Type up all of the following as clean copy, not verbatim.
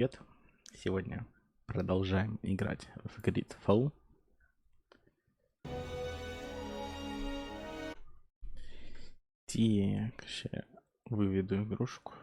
Привет! Сегодня продолжаем играть в GreedFall. Так, сейчас выведу игрушку.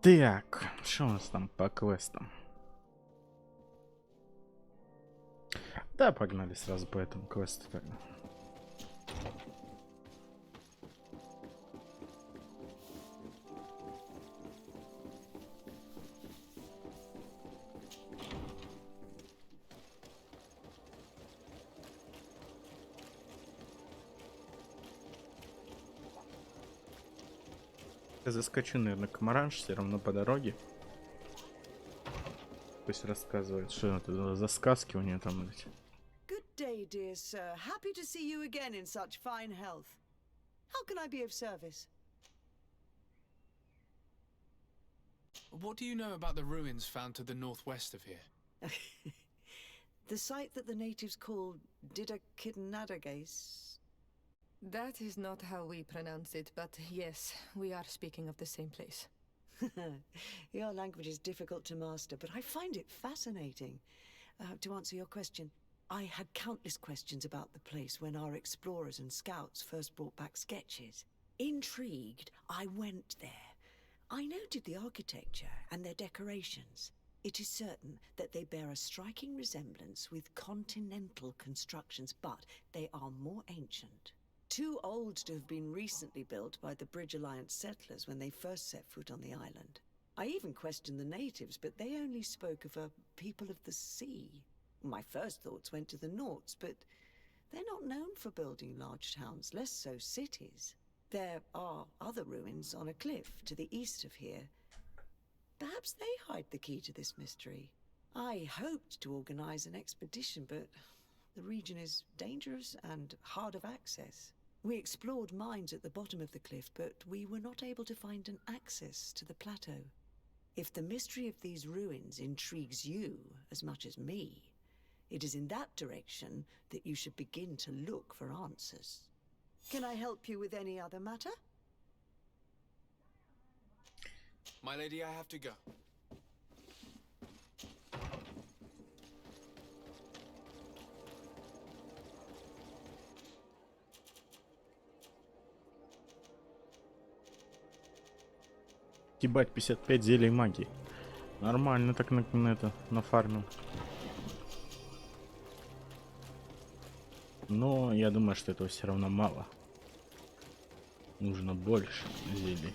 Так, что у нас там по квестам? Да, погнали сразу по этому квесту тогда. Я заскочу, наверное, к Маранж, все равно по дороге. Пусть рассказывает, что это за сказки у нее там. Good day, dear sir. Happy to see you again in such fine health. How can I be of service? What do you know about the ruins found to the northwest of here? The site that the natives call Didakidnadagase. That is not how we pronounce it, but yes, we are speaking of the same place. Your language is difficult to master, but I find it fascinating. To answer your question, I had countless questions about the place when our explorers and scouts first brought back sketches. Intrigued, I went there. I noted the architecture and their decorations. It is certain that they bear a striking resemblance with continental constructions, but they are more ancient. Too old to have been recently built by the Bridge Alliance settlers when they first set foot on the island. I even questioned the natives, but they only spoke of a people of the sea. My first thoughts went to the Nauts, but they're not known for building large towns, less so cities. There are other ruins on a cliff to the east of here. Perhaps they hide the key to this mystery. I hoped to organize an expedition, but the region is dangerous and hard of access. We explored mines at the bottom of the cliff, but we were not able to find an access to the plateau. If the mystery of these ruins intrigues you as much as me, it is in that direction that you should begin to look for answers. Can I help you with any other matter? My lady, I have to go. Ебать, 55 зелий магии. Нормально так нафармил. Но я думаю, что этого все равно мало. Нужно больше зелий.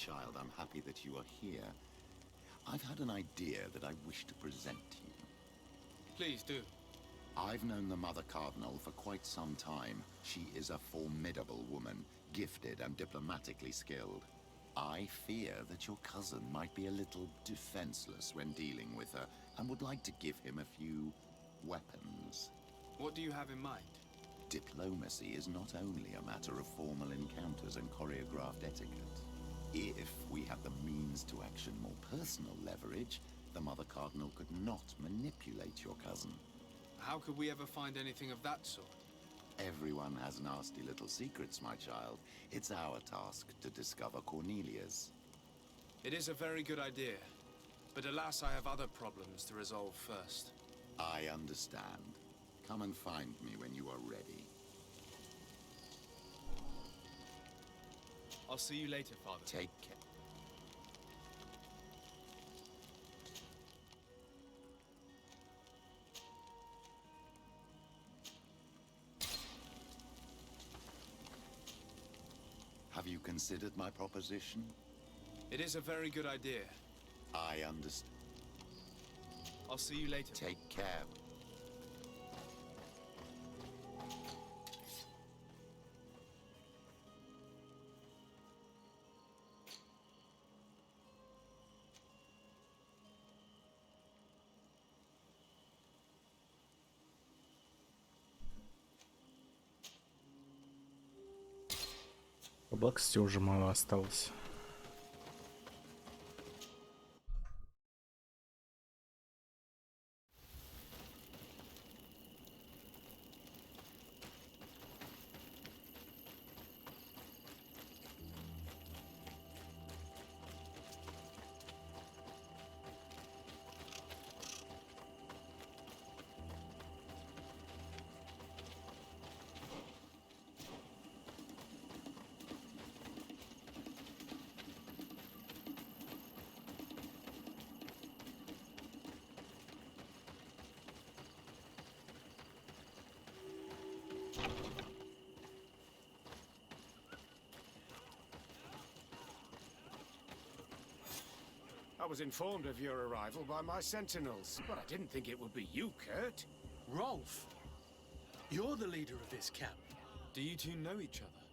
child, I'm happy that you are here. I've had an idea that I wish to present to you. Please do. I've known the Mother Cardinal for quite some time. She is a formidable woman, gifted and diplomatically skilled. I fear that your cousin might be a little defenseless when dealing with her, and would like to give him a few weapons. What do you have in mind? Diplomacy is not only a matter of formal encounters and choreographed etiquette. If we had the means to action more personal leverage, the Mother Cardinal could not manipulate your cousin. How could we ever find anything of that sort? Everyone has nasty little secrets, my child. It's our task to discover Cornelia's. It is a very good idea, but alas, I have other problems to resolve first. I understand. Come and find me when you are ready. I'll see you later, Father. Take care. Have you considered my proposition? It is a very good idea. I understand. I'll see you later. Take care. Бабла, кстати, уже мало осталось. I was informed of your arrival by my sentinels, but I didn't think it would be you, Kurt. Rolf, you're the leader of this camp. Do you two know each other?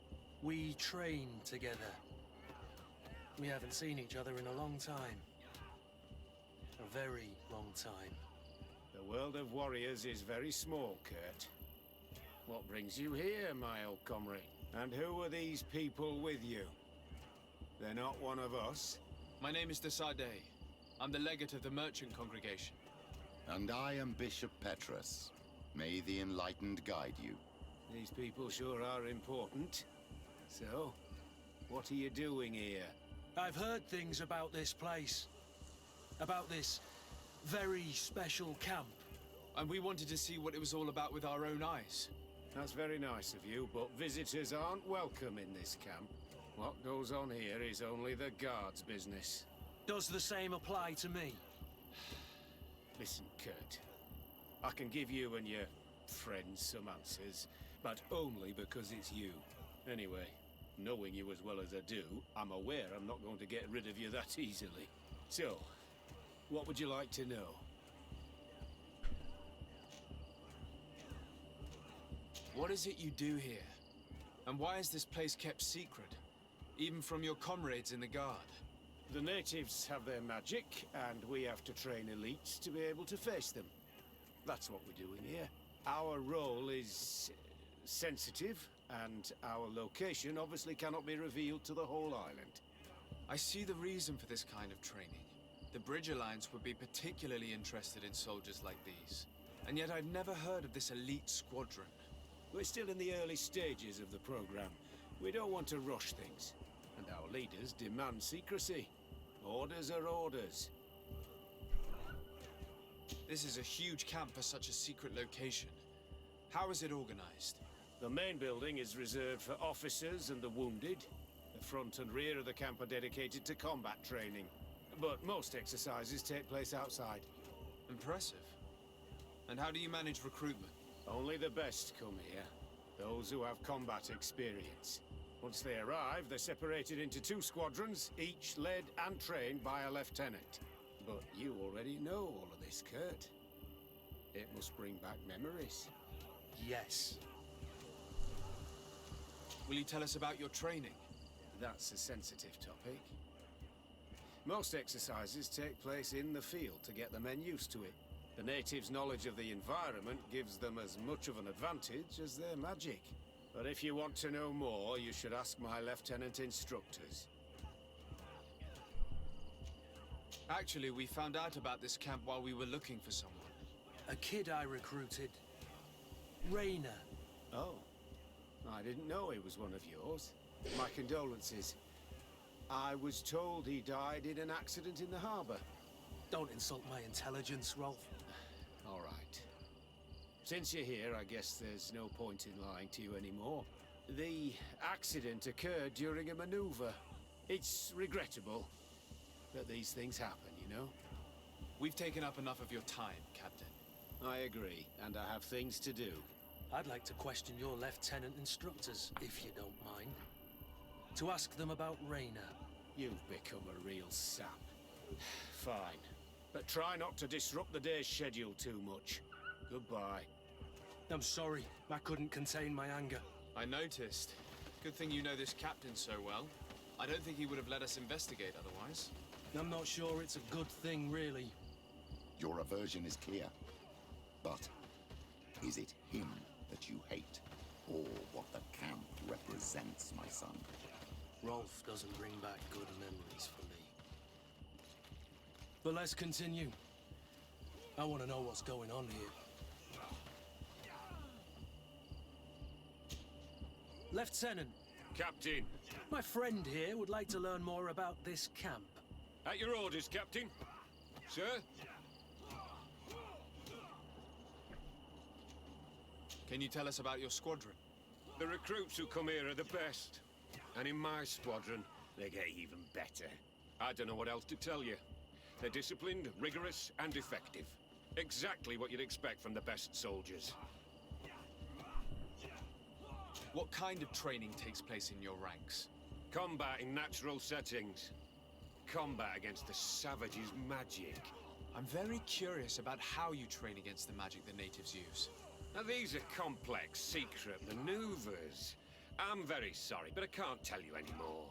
We train together. We haven't seen each other in a long time. A very long time. The world of warriors is very small, Kurt. What brings you here, my old comrade? And who are these people with you? They're not one of us? My name is Desade. I'm the legate of the merchant congregation. And I am Bishop Petrus. May the enlightened guide you. These people sure are important. So, what are you doing here? I've heard things about this place. About this very special camp. And we wanted to see what it was all about with our own eyes. That's very nice of you, but visitors aren't welcome in this camp. What goes on here is only the guards' business. Does the same apply to me? Listen, Kurt. I can give you and your friends some answers, but only because it's you. Anyway, knowing you as well as I do, I'm aware I'm not going to get rid of you that easily. So, what would you like to know? What is it you do here? And why is this place kept secret? Even from your comrades in the guard? The natives have their magic, and we have to train elites to be able to face them. That's what we're doing here. Our role is sensitive, and our location obviously cannot be revealed to the whole island. I see the reason for this kind of training. The Bridge Alliance would be particularly interested in soldiers like these. And yet I'd never heard of this elite squadron. We're still in the early stages of the program. We don't want to rush things. And our leaders demand secrecy. Orders are orders. This is a huge camp for such a secret location. How is it organized? The main building is reserved for officers and the wounded. The front and rear of the camp are dedicated to combat training. But most exercises take place outside. Impressive. And how do you manage recruitment? Only the best come here. Those who have combat experience. Once they arrive, they're separated into 2 squadrons, each led and trained by a lieutenant. But you already know all of this, Kurt. It must bring back memories. Yes. Will you tell us about your training? That's a sensitive topic. Most exercises take place in the field to get the men used to it. The natives' knowledge of the environment gives them as much of an advantage as their magic. But if you want to know more, you should ask my lieutenant instructors. Actually, we found out about this camp while we were looking for someone. A kid I recruited. Rainer. Oh, I didn't know he was one of yours. My condolences. I was told he died in an accident in the harbor. Don't insult my intelligence, Rolf. All right. Since you're here, I guess there's no point in lying to you anymore. The accident occurred during a maneuver. It's regrettable that these things happen, you know? We've taken up enough of your time, Captain. I agree, and I have things to do. I'd like to question your lieutenant instructors, if you don't mind. To ask them about Rainer. You've become a real sap. Fine. But try not to disrupt the day's schedule too much. Goodbye. I'm sorry, I couldn't contain my anger. I noticed. Good thing you know this captain so well. I don't think he would have let us investigate otherwise. I'm not sure it's a good thing, really. Your aversion is clear. But is it him that you hate? Or what the camp represents, my son? Rolf doesn't bring back good memories for me. But let's continue. I want to know what's going on here. Lieutenant, Captain. my friend here would like to learn more about this camp. At your orders, Captain. Sir? Can you tell us about your squadron? The recruits who come here are the best. And in my squadron, they get even better. I don't know what else to tell you. They're disciplined, rigorous, and effective. Exactly what you'd expect from the best soldiers. What kind of training takes place in your ranks? Combat in natural settings. Combat against the savages' magic. I'm very curious about how you train against the magic the natives use. Now, these are complex, secret maneuvers. I'm very sorry, but I can't tell you anymore.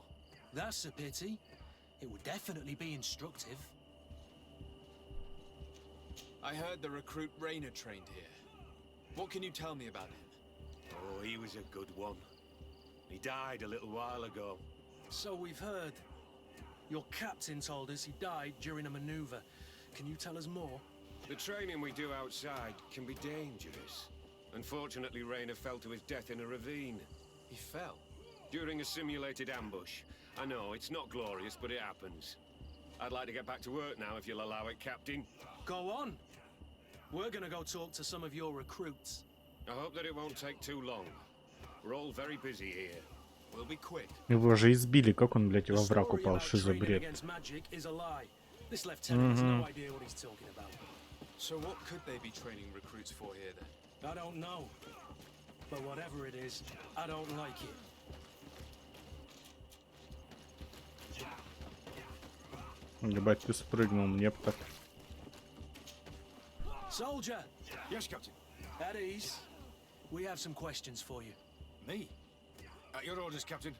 That's a pity. It would definitely be instructive. I heard the recruit Rainer trained here. What can you tell me about him? Oh, he was a good one. He died a little while ago. So we've heard. Your captain told us he died during a maneuver. Can you tell us more? The training we do outside can be dangerous. Unfortunately, Rainer fell to his death in a ravine. He fell. During a simulated ambush. I know, it's not glorious, but it happens. I'd like to get back to work now, if you'll allow it, Captain. Go on. We're gonna go talk to some of your recruits. I hope that it won't take too long. We're all very busy here. We'll be quick. Его же избили, как он, блядь, The во враг story упал, about что за training бред? against magic is a lie. This lieutenant has no idea what he's talking about. So what could they be training recruits for here then? I don't know. But whatever it is, I don't like it. Ебать, ты спрыгнул, мне б так. Soldier, Yes, Captain. at ease. We have some questions for you. Me? At your orders, Captain.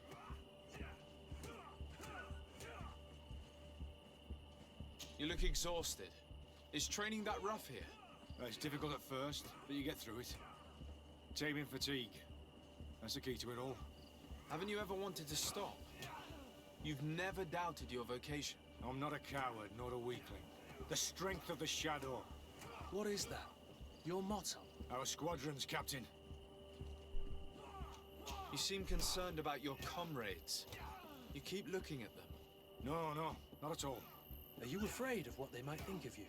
You look exhausted. Is training that rough here? It's difficult at first, but you get through it. Taming fatigue. That's the key to it all. Haven't you ever wanted to stop? You've never doubted your vocation. I'm not a coward, nor a weakling. The strength of the shadow. What is that? Your motto? Our squadron's captain. You seem concerned about your comrades. You keep looking at them. No, not at all. Are you afraid of what they might think of you?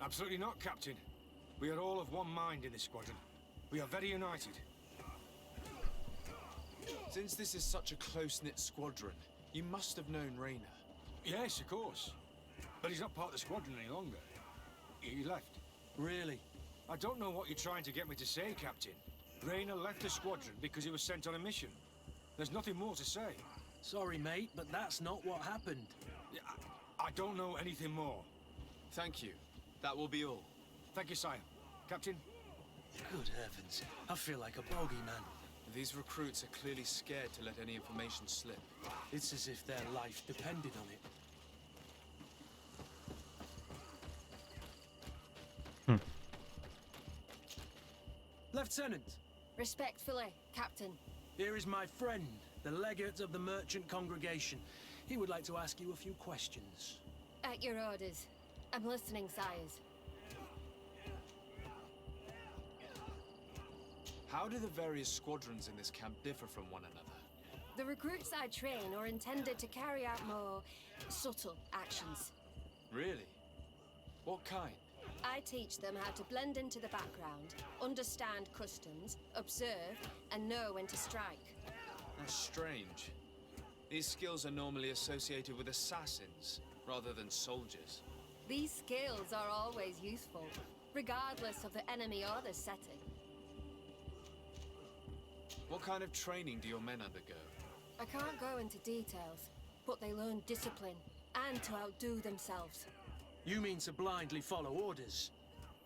Absolutely not, Captain. We are all of one mind in this squadron. We are very united. Since this is such a close-knit squadron, you must have known Rainer. Yes, of course. But he's not part of the squadron any longer. He left. Really? I don't know what you're trying to get me to say, Captain. Rainer left the squadron because he was sent on a mission. There's nothing more to say. Sorry, mate, but that's not what happened. Yeah, I don't know anything more. Thank you. That will be all. Thank you, sire. Captain? Good heavens. I feel like a bogeyman. These recruits are clearly scared to let any information slip. It's as if their life depended on it. Lieutenant, Respectfully, Captain. here is my friend, the legate of the merchant congregation. He would like to ask you a few questions. At your orders. I'm listening, sires. How do the various squadrons in this camp differ from one another? The recruits I train are intended to carry out more subtle actions. Really? What kind? I teach them how to blend into the background, understand customs, observe, and know when to strike. That's strange. These skills are normally associated with assassins, rather than soldiers. These skills are always useful, regardless of the enemy or the setting. What kind of training do your men undergo? I can't go into details, but they learn discipline and to outdo themselves. You mean to blindly follow orders,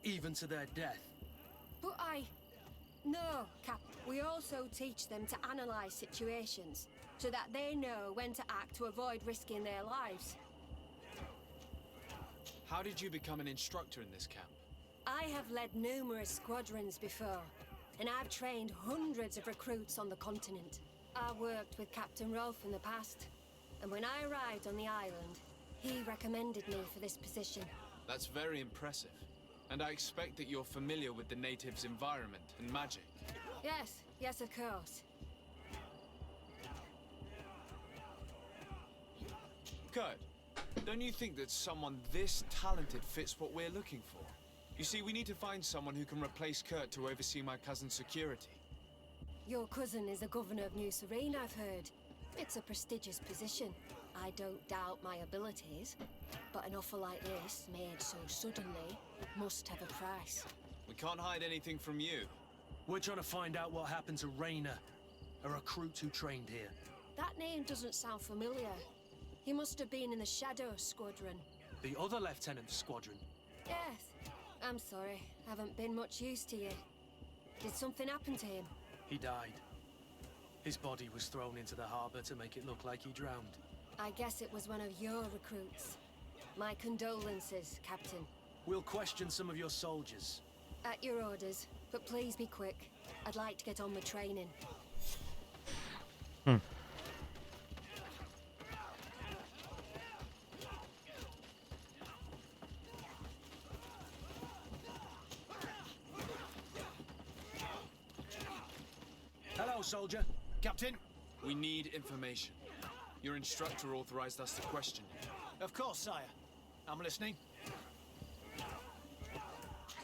even to their death? But No, Cap. We also teach them to analyze situations, so that they know when to act to avoid risking their lives. How did you become an instructor in this camp? I have led numerous squadrons before, and I've trained hundreds of recruits on the continent. I worked with Captain Rolfe in the past, and when I arrived on the island, he recommended me for this position. That's very impressive. And I expect that you're familiar with the natives' environment and magic. Yes, of course. Kurt, don't you think that someone this talented fits what we're looking for? You see, we need to find someone who can replace Kurt to oversee my cousin's security. Your cousin is the governor of New Serene, I've heard. It's a prestigious position. I don't doubt my abilities, but an offer like this, made so suddenly, must have a price. We can't hide anything from you. We're trying to find out what happened to Rayner, a recruit who trained here. That name doesn't sound familiar. He must have been in the Shadow Squadron. The other lieutenant's squadron. Yes. I'm sorry, haven't been much use to you. Did something happen to him? He died. His body was thrown into the harbor to make it look like he drowned. I guess it was one of your recruits. My condolences, Captain. We'll question some of your soldiers. At your orders, but please be quick. I'd like to get on with training. Hello, soldier. Captain? We need information. Your instructor authorized us to question you. Of course, sire. I'm listening.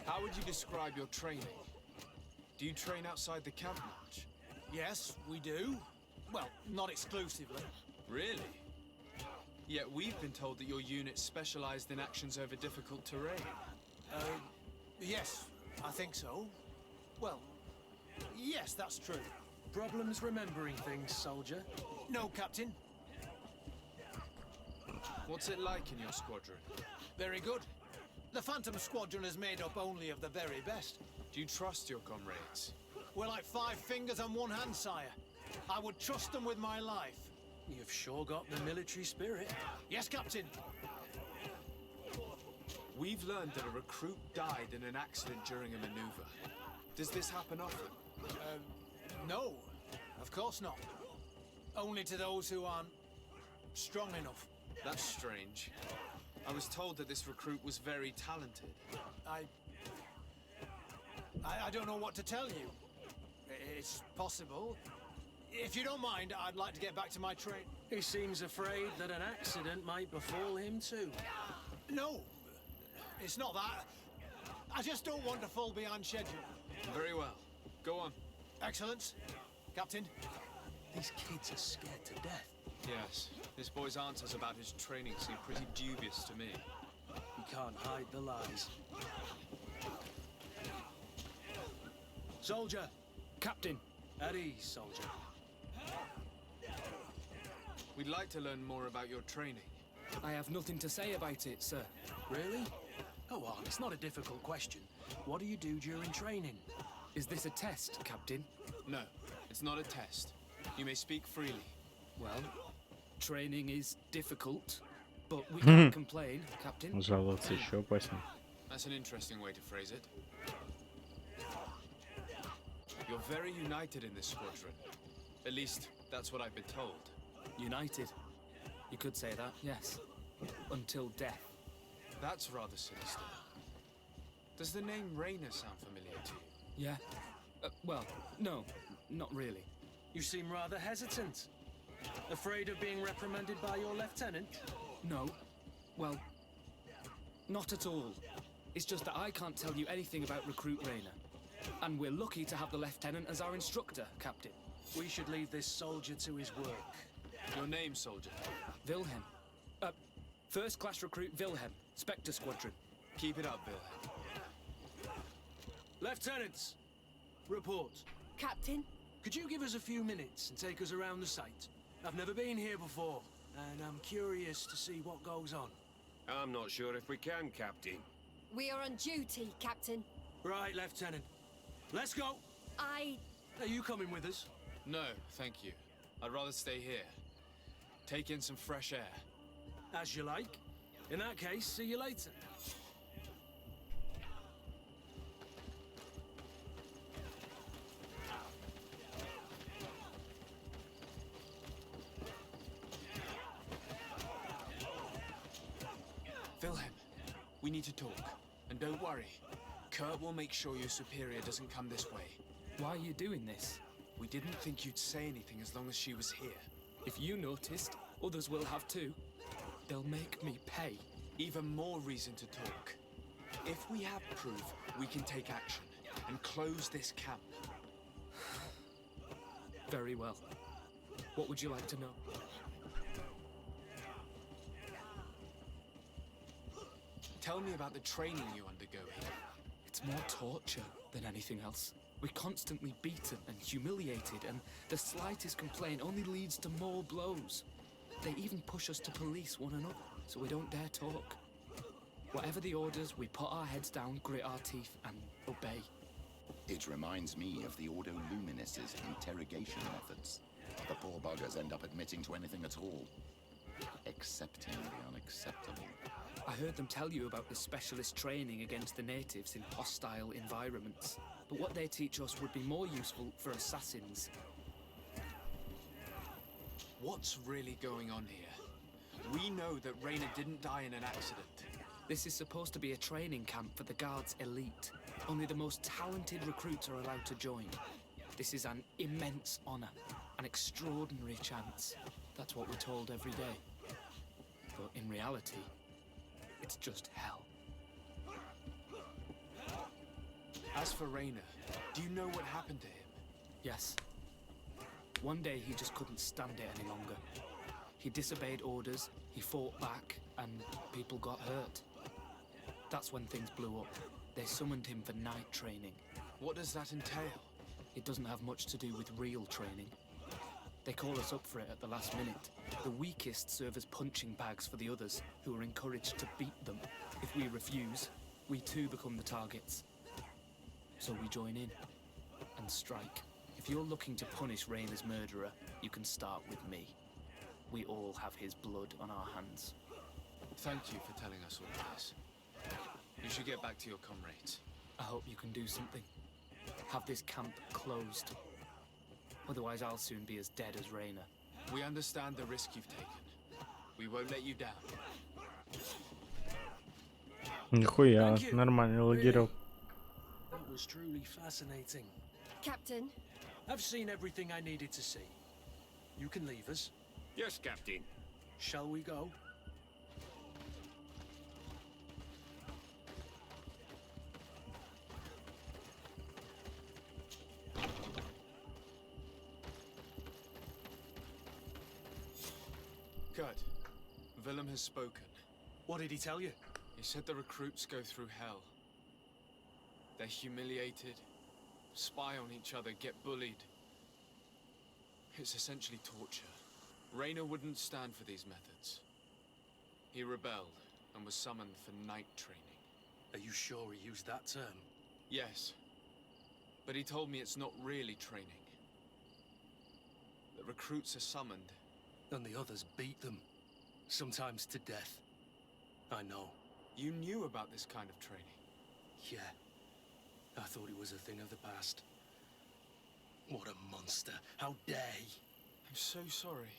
How would you describe your training? Do you train outside the camp much? Yes, we do. Well, not exclusively. Really? Yet we've been told that your unit specialized in actions over difficult terrain. Yes, I think so. Well, yes, that's true. Problems remembering things, soldier? No, Captain. What's it like in your squadron? Very good. The Phantom Squadron is made up only of the very best. Do you trust your comrades? We're like 5 fingers on one hand, sire. I would trust them with my life. You've sure got the military spirit. Yes, Captain. We've learned that a recruit died in an accident during a maneuver. Does this happen often? No, of course not. Only to those who aren't strong enough. That's strange. I was told that this recruit was very talented. I don't know what to tell you. It's possible. If you don't mind, I'd like to get back to my train. He seems afraid that an accident might befall him too. No, it's not that. I just don't want to fall behind schedule. Very well. Go on. Excellence. Captain. These kids are scared to death. Yes. This boy's answers about his training seem pretty dubious to me. He can't hide the lies. Soldier. Captain. At ease, soldier. We'd like to learn more about your training. I have nothing to say about it, sir. Really? Go on, it's not a difficult question. What do you do during training? Is this a test, Captain? No, it's not a test. You may speak freely. Well, training is difficult, but we can't complain, Captain. Жаловаться еще опаснее. That's an interesting way to phrase it. You're very united in this squadron. At least, that's what I've been told. United. You could say that, yes. Until death. That's rather sinister. Does the name Rainer sound familiar to you? Yeah. Well, no, not really. You seem rather hesitant. Afraid of being reprimanded by your lieutenant? No. Well, not at all. It's just that I can't tell you anything about Recruit Rainer. And we're lucky to have the Lieutenant as our instructor, Captain. We should leave this soldier to his work. Your name, soldier? Wilhelm. First class recruit Wilhelm, Spectre Squadron. Keep it up, Wilhelm. Lieutenants, report. Captain? Could you give us a few minutes and take us around the site? I've never been here before, and I'm curious to see what goes on. I'm not sure if we can, Captain. We are on duty, Captain. Right, Lieutenant. Let's go. Are you coming with us? No, thank you. I'd rather stay here. Take in some fresh air. As you like. In that case, see you later. Wilhelm, we need to talk. And don't worry. Kurt will make sure your superior doesn't come this way. Why are you doing this? We didn't think you'd say anything as long as she was here. If you noticed, others will have too. They'll make me pay. Even more reason to talk. If we have proof, we can take action and close this camp. Very well. What would you like to know? Tell me about the training you undergo here. It's more torture than anything else. We're constantly beaten and humiliated, and the slightest complaint only leads to more blows. They even push us to police one another, so we don't dare talk. Whatever the orders, we put our heads down, grit our teeth, and obey. It reminds me of the Ordo Luminis' interrogation methods. The poor buggers end up admitting to anything at all. Accepting the unacceptable. I heard them tell you about the specialist training against the natives in hostile environments. But what they teach us would be more useful for assassins. What's really going on here? We know that Rainer didn't die in an accident. This is supposed to be a training camp for the Guard's elite. Only the most talented recruits are allowed to join. This is an immense honor, an extraordinary chance. That's what we're told every day. But in reality, it's just hell. As for Rainer, do you know what happened to him? Yes. One day he just couldn't stand it any longer. He disobeyed orders, he fought back, and people got hurt. That's when things blew up. They summoned him for night training. What does that entail? It doesn't have much to do with real training. They call us up for it at the last minute. The weakest serve as punching bags for the others, who are encouraged to beat them. If we refuse, we too become the targets. So we join in and strike. If you're looking to punish Rainer's murderer, you can start with me. We all have his blood on our hands. Thank you for telling us all of this. You should get back to your comrades. I hope you can do something. Have this camp closed. Otherwise I'll soon be as dead as Rainer. We understand the risk you've taken. We won't let you down. Нихуя, нормальный лагерек. That was truly fascinating. Captain? I've seen everything I needed to see. You can leave us. Yes, Captain. Shall we go? Kurt, Willem has spoken. What did he tell you? He said the recruits go through hell. They're humiliated, spy on each other, get bullied. It's essentially torture. Raynor wouldn't stand for these methods. He rebelled and was summoned for night training. Are you sure he used that term? Yes, but he told me it's not really training. The recruits are summoned. And the others beat them, sometimes to death. I know. You knew about this kind of training? Yeah. I thought it was a thing of the past. What a monster. How dare he? I'm so sorry.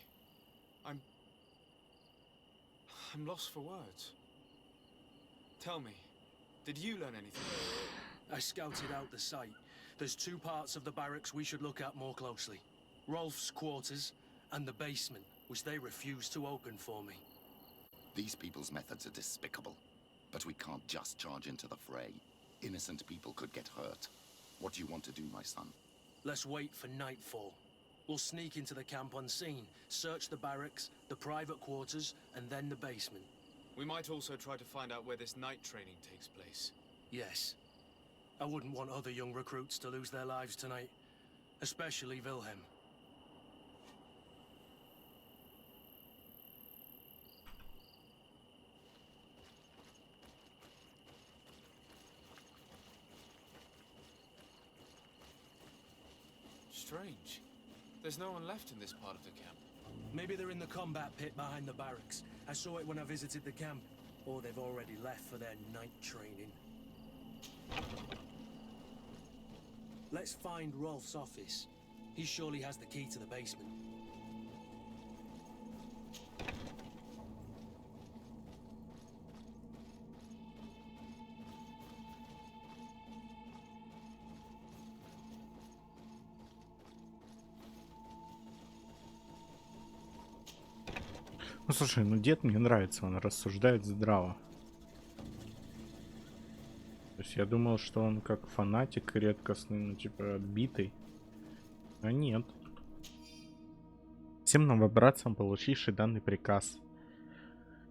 I'm lost for words. Tell me, did you learn anything? I scouted out the site. There's 2 parts of the barracks we should look at more closely. Rolf's quarters and the basement, which they refused to open for me. These people's methods are despicable. But we can't just charge into the fray. Innocent people could get hurt. What do you want to do, my son? Let's wait for nightfall. We'll sneak into the camp unseen, search the barracks, the private quarters, and then the basement. We might also try to find out where this night training takes place. Yes. I wouldn't want other young recruits to lose their lives tonight. Especially Wilhelm. Strange. There's no one left in this part of the camp. Maybe they're in the combat pit behind the barracks. I saw it when I visited the camp. Or they've already left for their night training. Let's find Rolf's office. He surely has the key to the basement. Ну слушай, ну дед мне нравится, он рассуждает здраво. То есть я думал, что он как фанатик редкостный, ну типа отбитый. А нет. Всем новобратцам, получивший данный приказ,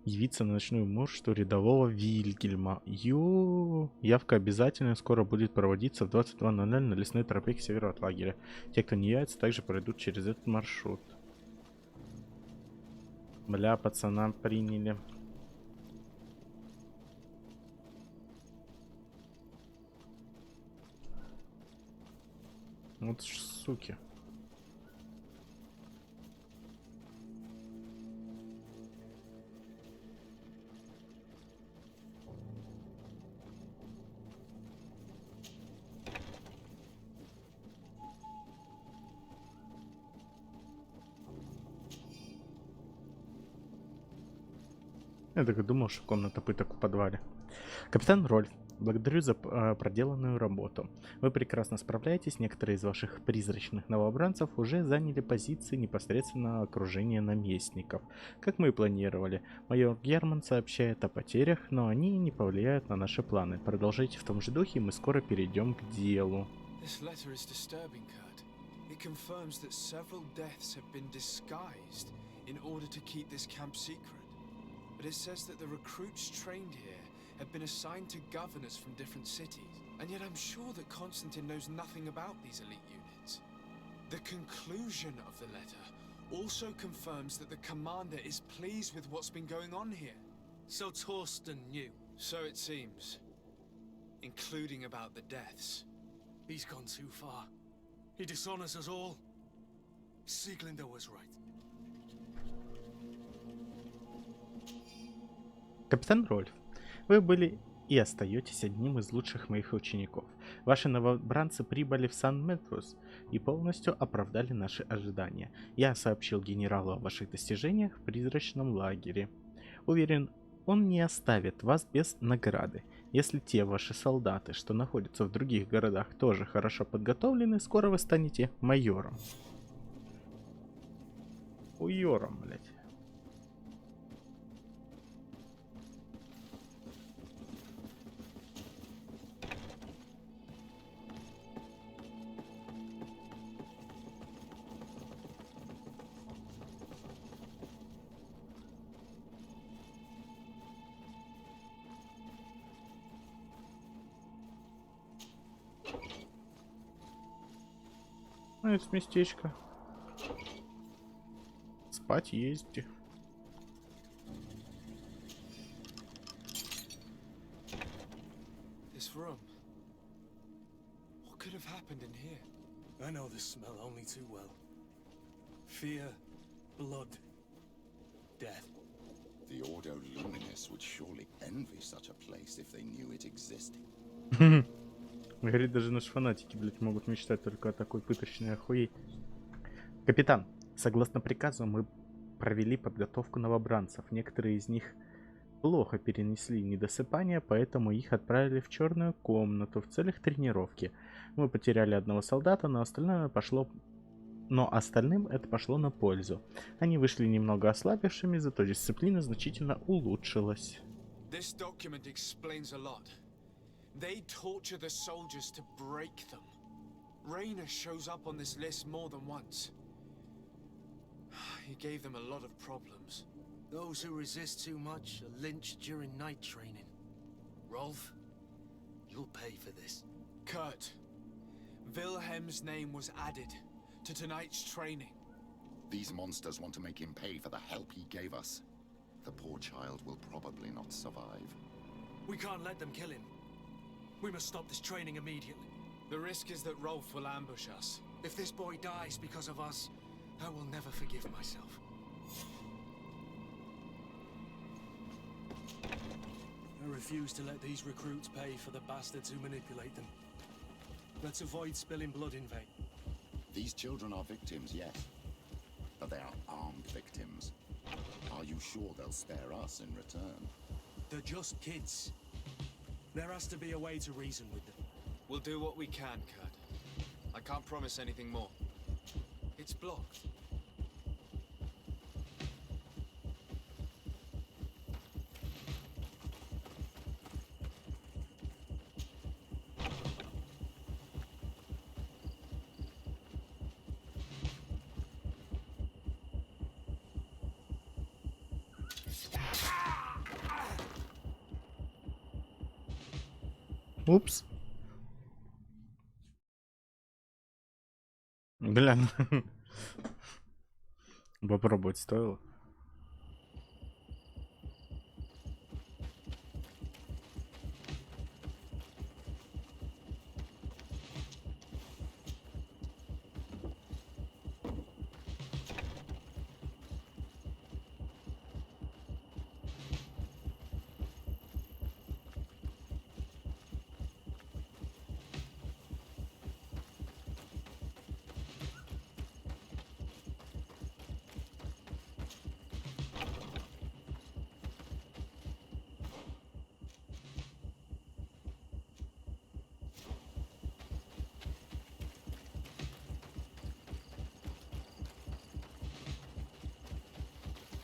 явиться на ночную муршту рядового Вильгельма. Явка обязательно скоро будет проводиться в 22:00 на лесной тропе к северу от лагеря. Те, кто не явится, также пройдут через этот маршрут. Бля, пацана приняли. Вот ж суки. Я так и думал, что комната пыток в подвале. Капитан Рольф, благодарю за проделанную работу. Вы прекрасно справляетесь. Некоторые из ваших призрачных новобранцев уже заняли позиции непосредственно окружения наместников. Как мы и планировали. Майор Герман сообщает о потерях, но они не повлияют на наши планы. Продолжайте в том же духе, и мы скоро перейдем к делу. But it says that the recruits trained here have been assigned to governors from different cities. And yet I'm sure that Constantine knows nothing about these elite units. The conclusion of the letter also confirms that the commander is pleased with what's been going on here. So Torsten knew? So it seems. Including about the deaths. He's gone too far. He dishonors us all. Sieglinder was right. Капитан Рольф, вы были и остаетесь одним из лучших моих учеников. Ваши новобранцы прибыли в Сан-Метрус и полностью оправдали наши ожидания. Я сообщил генералу о ваших достижениях в призрачном лагере. Уверен, он не оставит вас без награды. Если те ваши солдаты, что находятся в других городах, тоже хорошо подготовлены, скоро вы станете майором. Уйором, блять. Ну, это местечко. Спать есть. This room. What could have happened in here? I know this smell only too well. Fear, blood, death. The Ordo Luminis would surely envy such a place if they knew it existed. Говорит, даже наши фанатики, блядь, могут мечтать только о такой пыточной охуеть. Капитан, согласно приказу, мы провели подготовку новобранцев. Некоторые из них плохо перенесли недосыпание, поэтому их отправили в черную комнату в целях тренировки. Мы потеряли одного солдата, но остальным это пошло на пользу. Они вышли немного ослабевшими, зато дисциплина значительно улучшилась. This document explains a lot. They torture the soldiers to break them. Rayner shows up on this list more than once. He gave them a lot of problems. Those who resist too much are lynched during night training. Rolf, you'll pay for this. Kurt, Wilhelm's name was added to tonight's training. These monsters want to make him pay for the help he gave us. The poor child will probably not survive. We can't let them kill him. We must stop this training immediately. The risk is that Rolf will ambush us. If this boy dies because of us, I will never forgive myself. I refuse to let these recruits pay for the bastards who manipulate them. Let's avoid spilling blood in vain. These children are victims, yes, but they are armed victims. Are you sure they'll spare us in return? They're just kids. There has to be a way to reason with them. We'll do what we can, Kurt. I can't promise anything more. It's blocked. Упс. Бля, попробовать стоило.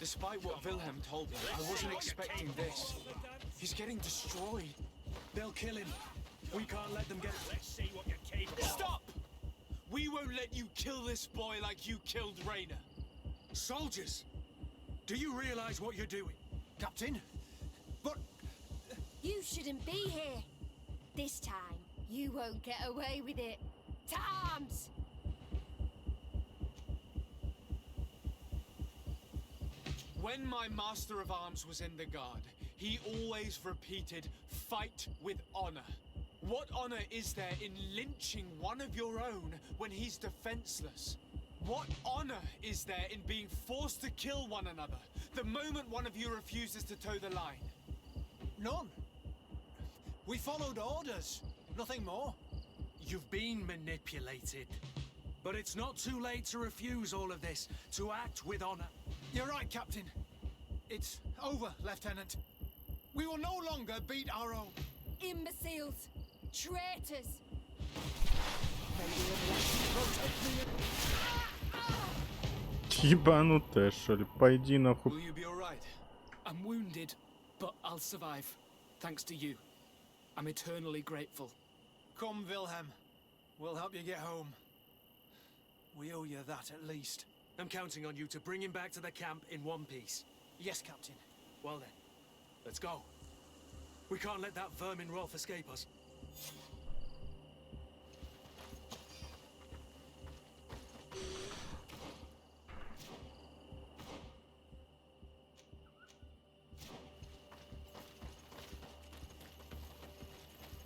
Despite what Wilhelm told me, I wasn't expecting this. He's getting destroyed. They'll kill him. We can't let them get... Let's see what you're capable of. Stop! We won't let you kill this boy like you killed Rayner. Soldiers! Do you realize what you're doing? Captain? But... You shouldn't be here. This time, you won't get away with it. To arms! When my Master of Arms was in the Guard, he always repeated, fight with honor. What honor is there in lynching one of your own when he's defenseless? What honor is there in being forced to kill one another the moment one of you refuses to toe the line? None. We followed orders. Nothing more. You've been manipulated. But it's not too late to refuse all of this, to act with honor. You're right, Captain. It's over, Lieutenant. We will no longer beat our own. Imbeciles! Traitors! Ебанутая, что ли? Пойди нахуй. Will you be alright? I'm wounded, but I'll survive. Thanks to you. I'm eternally grateful. Come, Wilhelm. We'll help you get home. We owe you that at least. I'm counting on you to bring him back to the camp in one piece. Yes, Captain. Well then, let's go. We can't let that vermin Rolf escape us.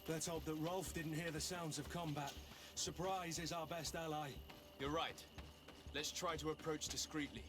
Let's hope that Rolf didn't hear the sounds of combat. Surprise is our best ally. You're right. Let's try to approach discreetly.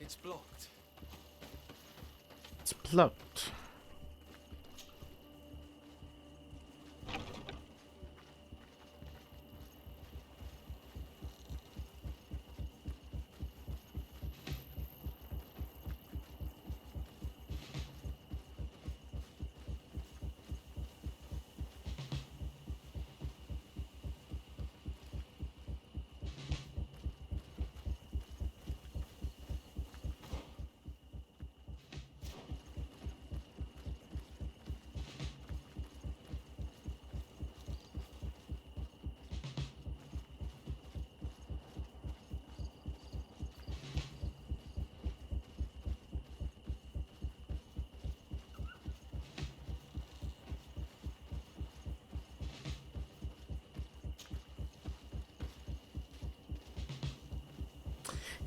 It's blocked. It's blocked.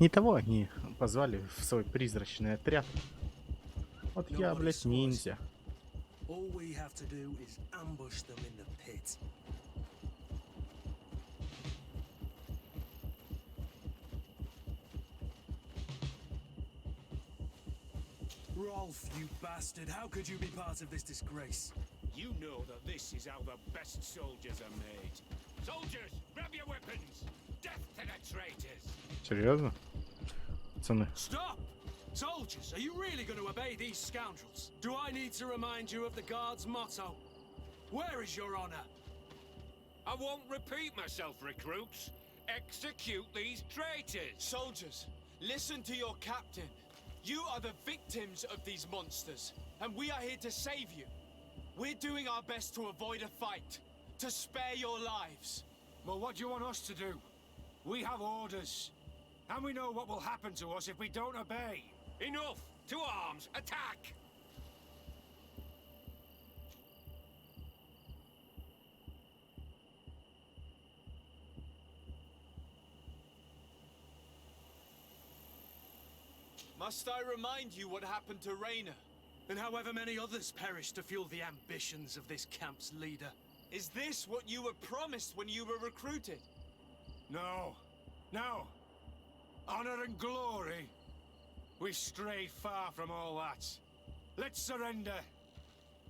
Не того они позвали в свой призрачный отряд. Вот я, блядь, ниндзя. All we have to do is ambush them in the pit. Rolf, you bastard, how could you be part of this disgrace? You know that this is how the best soldiers are made. Soldiers, grab your weapons! Death to the traitors! Серьезно? Пацаны. Stop! Soldiers, are you really going to obey these scoundrels? Do I need to remind you of the Guard's motto? Where is your honor? I won't repeat myself, recruits. Execute these traitors! Soldiers, listen to your captain. You are the victims of these monsters, and we are here to save you. We're doing our best to avoid a fight, to spare your lives. Well, what do you want us to do? We have orders, and we know what will happen to us if we don't obey. Enough! To arms! Attack! Must I remind you what happened to Raina? And however many others perished to fuel the ambitions of this camp's leader. Is this what you were promised when you were recruited? No. No. Honor and glory. We've strayed far from all that. Let's surrender.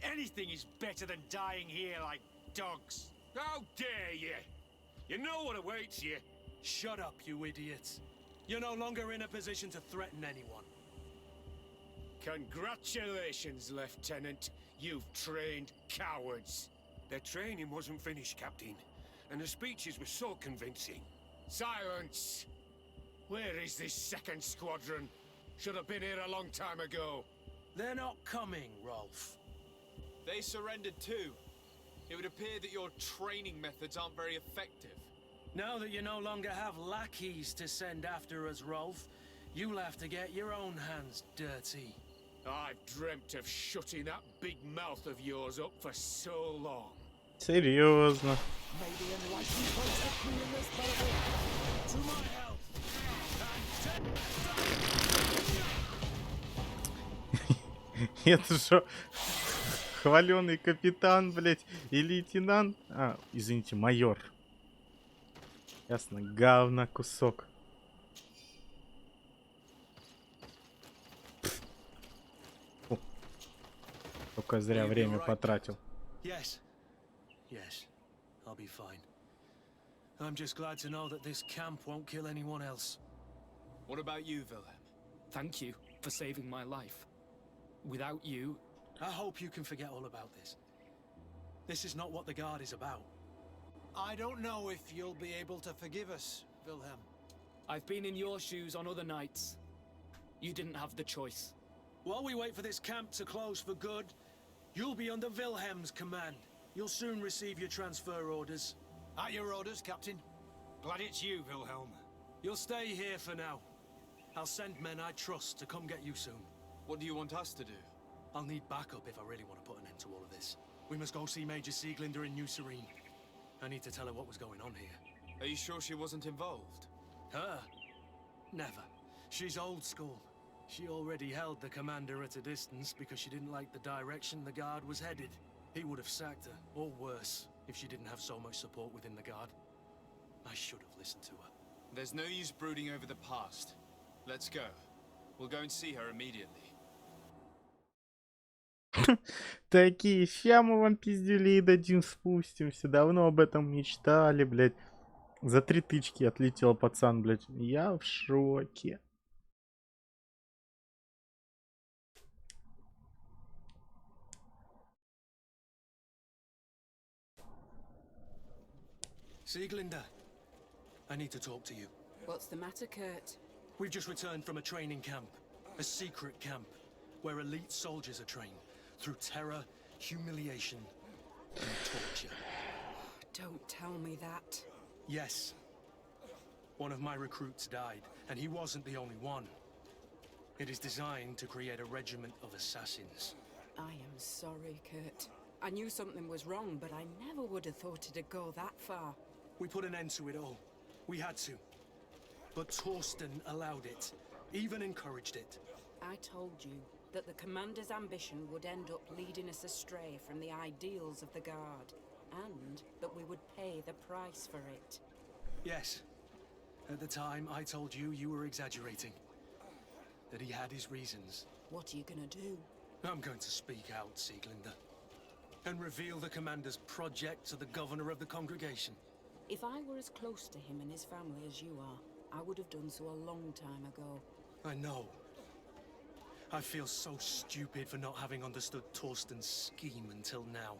Anything is better than dying here like dogs. How dare you? You know what awaits you. Shut up, you idiots. You're no longer in a position to threaten anyone. Congratulations, Lieutenant. You've trained cowards. Their training wasn't finished, Captain, and the speeches were so convincing. Silence! Where is this second squadron? Should have been here a long time ago. They're not coming, Rolf. They surrendered too. It would appear that your training methods aren't very effective. Now that you no longer have lackeys to send after us, Rolf, you'll have to get your own hands dirty. I've dreamt of shutting that big mouth of yours up for so long. Серьезно. Maybe enlightened folks have cleaned this battle. To my health! And Это что, хваленый капитан, блядь, и лейтенант? А, извините, майор. Ясно, говна кусок. Фу. Только зря Will you be время all right? потратил. Yes. Yes. I'll be fine. I'm just glad to know that this camp won't kill anyone else. What about you, Wilhelm? Thank you for saving my life. Without you, I hope you can forget all about this. This is not what the Guard is about. I don't know if you'll be able to forgive us, Wilhelm. I've been in your shoes on other nights. You didn't have the choice. While we wait for this camp to close for good, you'll be under Wilhelm's command. You'll soon receive your transfer orders. At your orders, Captain. Glad it's you, Wilhelm. You'll stay here for now. I'll send men I trust to come get you soon. What do you want us to do? I'll need backup if I really want to put an end to all of this. We must go see Major Sieglinder in New Serene. I need to tell her what was going on here. Are you sure she wasn't involved? Her? Never. She's old school. She already held the commander at a distance because she didn't like the direction the Guard was headed. He would have sacked her, or worse, if she didn't have so much support within the Guard. I should have listened to her. There's no use brooding over the past. Let's go. We'll go and see her immediately. Такие, ща мы вам пиздюлей дадим, спустимся. Давно об этом мечтали, блядь. За 3 тычки отлетел пацан, блядь. Я в шоке. Sieglinder, I need to talk to you. What's the matter, Kurt? We've just returned from a training camp. A secret camp, where elite soldiers are trained. Through terror, humiliation, and torture. Don't tell me that. Yes. One of my recruits died, and he wasn't the only one. It is designed to create a regiment of assassins. I am sorry, Kurt. I knew something was wrong, but I never would have thought it'd go that far. We put an end to it all. We had to. But Torsten allowed it, even encouraged it. I told you that the commander's ambition would end up leading us astray from the ideals of the Guard, and that we would pay the price for it. Yes. At the time, I told you you were exaggerating. That he had his reasons. What are you gonna do? I'm going to speak out, Sieglinder. And reveal the commander's project to the governor of the congregation. If I were as close to him and his family as you are, I would have done so a long time ago. I know. I feel so stupid for not having understood Torsten's scheme until now.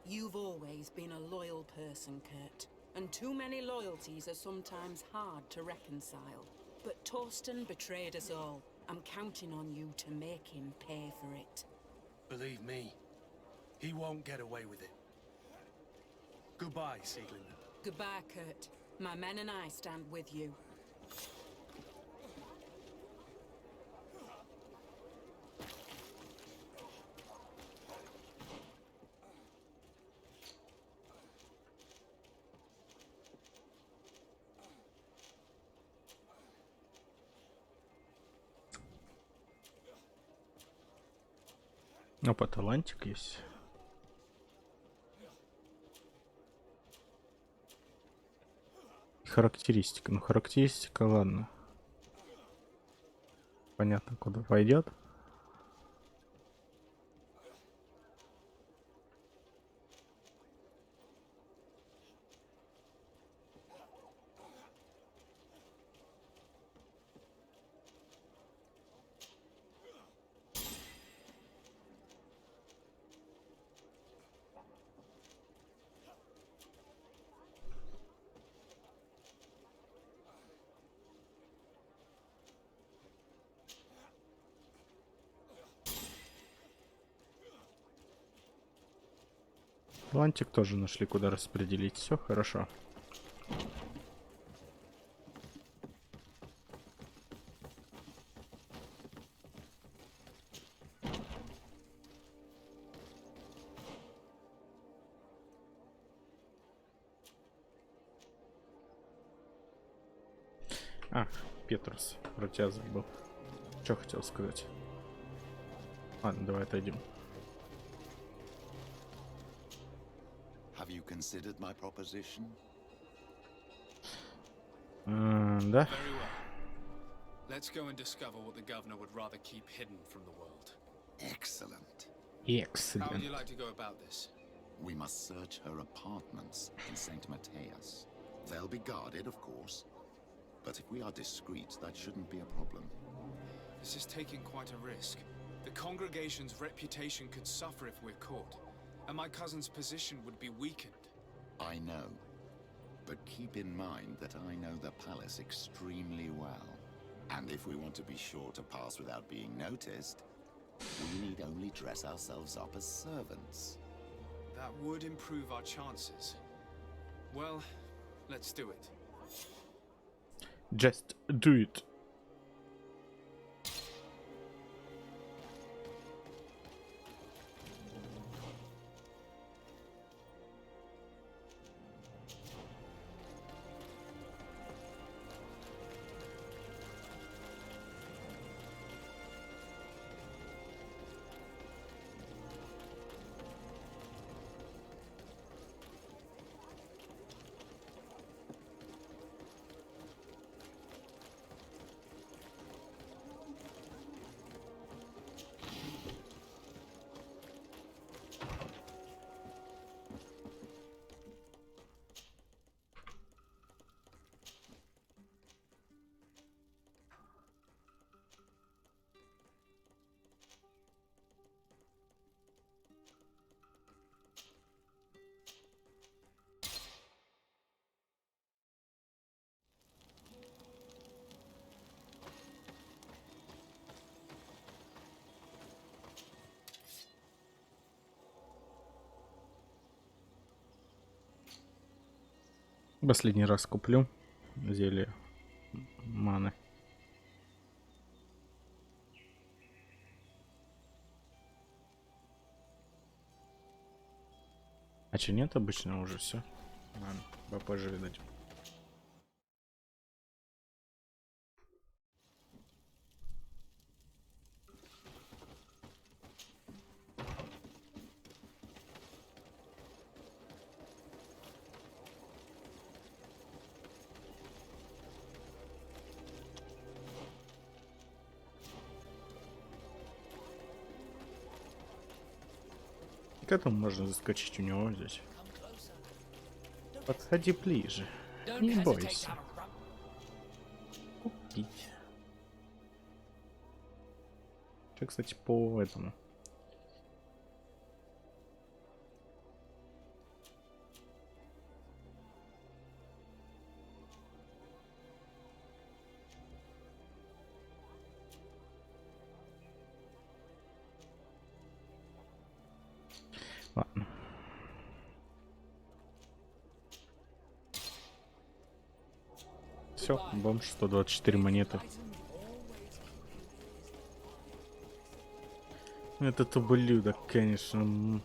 You've always been a loyal person, Kurt. And too many loyalties are sometimes hard to reconcile. But Torsten betrayed us all. I'm counting on you to make him pay for it. Believe me, he won't get away with it. Goodbye, Sieglinder. Goodbye, Kurt. My men and I stand with you. Опа, талантик есть. Характеристика. Ну, характеристика, ладно. Понятно, куда пойдет. Талантик тоже нашли, куда распределить. Все хорошо. А, Петрус, про тебя забыл. Что хотел сказать? Ладно, давай отойдем. Have you considered my proposition? Да. Very well. Let's go and discover what the governor would rather keep hidden from the world. Excellent. How would you Excellent. like to go about this? We must search her apartments in St. Matthias. They'll be guarded, of course. But if we are discreet, that shouldn't be a problem. This is taking quite a risk. The congregation's reputation could suffer if we're caught, and my cousin's position would be weakened. I know. But keep in mind that I know the palace extremely well. And if we want to be sure to pass without being noticed, we need only dress ourselves up as servants. That would improve our chances. Well, let's do it. Just do it. Последний раз куплю зелье маны. А че нет обычно уже все? Ладно, попозже видать. К этому можно заскочить у него здесь. Подходи ближе. Не бойся. Купить. Что, кстати, по этому? Ладно. Все, бомж 124 монеты. Этот ублюдок, конечно.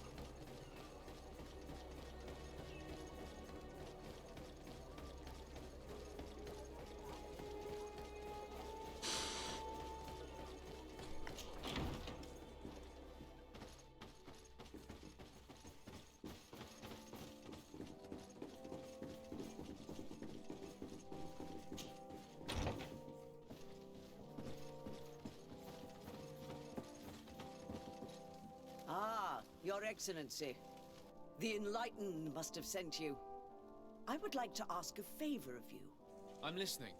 Your Excellency, the Enlightened must have sent you. I would like to ask a favor of you. I'm listening.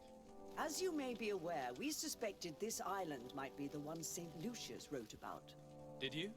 As you may be aware, we suspected this island might be the one St. Lucius wrote about. Did you?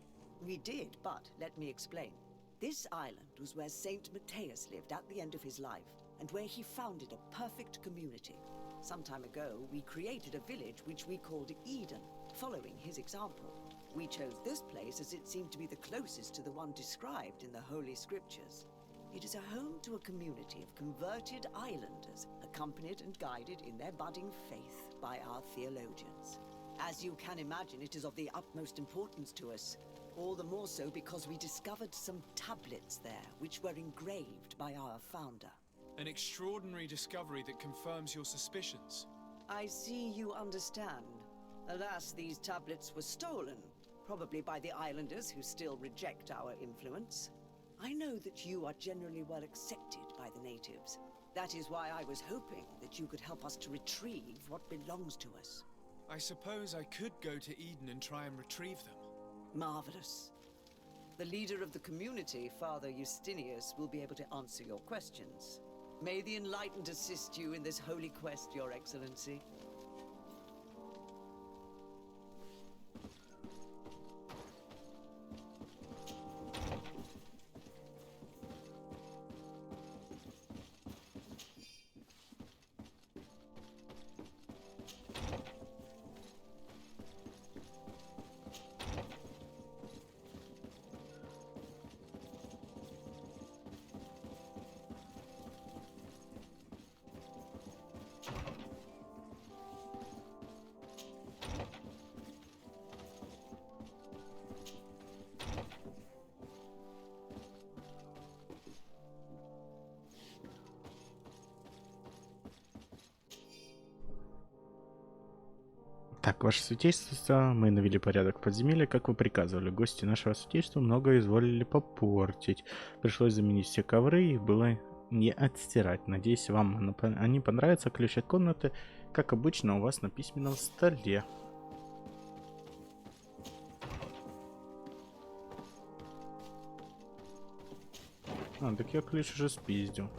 We did, but let me explain. This island was where St. Matthias lived at the end of his life, and where he founded a perfect community. Some time ago, we created a village which we called Eden, following his example. We chose this place as it seemed to be the closest to the one described in the Holy Scriptures. It is a home to a community of converted islanders, accompanied and guided in their budding faith by our theologians. As you can imagine, it is of the utmost importance to us, all the more so because we discovered some tablets there which were engraved by our founder. An extraordinary discovery that confirms your suspicions. I see you understand. Alas, these tablets were stolen. Probably by the islanders who still reject our influence. I know that you are generally well accepted by the natives. That is why I was hoping that you could help us to retrieve what belongs to us. I suppose I could go to Eden and try and retrieve them. Marvelous. The leader of the community, Father Justinius, will be able to answer your questions. May the Enlightened assist you in this holy quest, Your Excellency. Так, ваше святейство, мы навели порядок в подземелье, как вы приказывали. Гости нашего святейства много изволили попортить. Пришлось заменить все ковры, их было не отстирать. Надеюсь, вам они понравятся. Ключ от комнаты, как обычно, у вас на письменном столе. А, так я ключ уже спиздил.